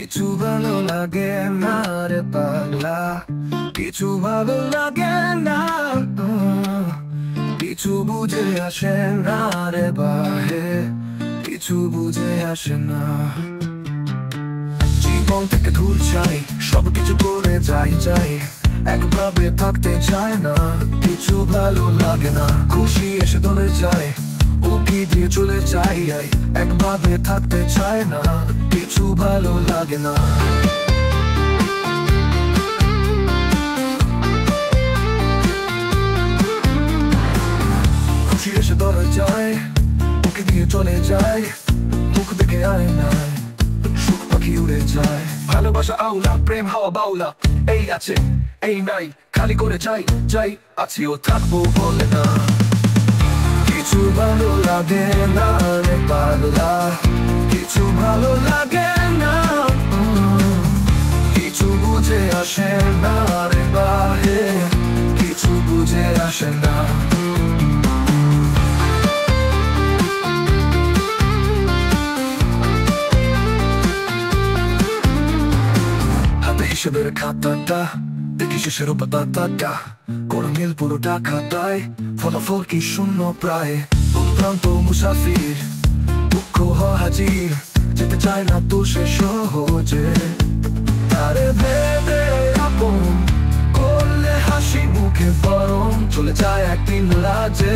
কিছু ভালো লাগে না রে পাগলা, কিছু ভালো লাগে না। কিছু বুঝে আসে না রে বাহে, কিছু বুঝে আসে না। জীবন থেকে দূর চাই, সবকিছু করে যাই, একভাবে থাকতে চায় না। কিছু ভালো লাগে না, খুশি এসে দলে যায়, উকি দিয়ে চলে যাই। একভাবে থাকতে চায় না, কিছু ভালো লাগে না। খুশি এসে দলে যায়, উকি দিয়ে চলে যায়, মুখ দেখে আয় না, সুখ পাখি উড়ে যায়। ভালোবাসা আওলা, প্রেম হাওয়া বাউলা, এই আছে এই নাই, খালি করে যাই আছি ও থাকবো বলে না। কিছু ভালো লাগে না রে পাগলা, কিছু ভালো লাগে না। কিছু বুঝে আসে না রে বাহে, কিছু বুঝে আসে না। হাতে হিসেবের খাতাটা দেখি শেষের পাতাটা, কোনো মিল পুরোটা খাতায়, ফলাফল কি শূন্য প্রায়। উদ্ভ্রান্ত মুসাফির, দুঃখ হাজির, যেতে চায় না তো সে সহজে। তারে ভেবে আপন করলে হাসি মুখে বরং চলে যায় একদিন লাজে।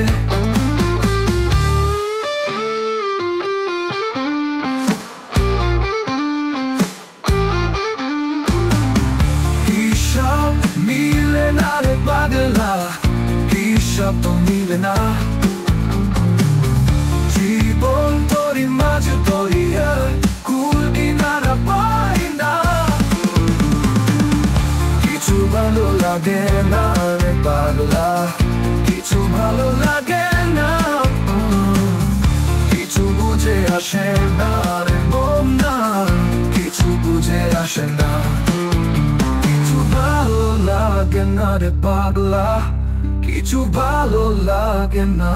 হিসাব মিলে না রে পাগলা, হিসাব তো মিলে না। জীবন তোরই মাঝে দরিয়া, কুল কিনারা পাই না। কিছু ভালো লাগে না রে পাগলা, কিছু ভালো লাগে না। কিছু বুঝে আসে না রে মন না, কিছু বুঝে আসে না। কিছু ভালো লাগে না রে পাগলা, কিছু ভালো লাগে না।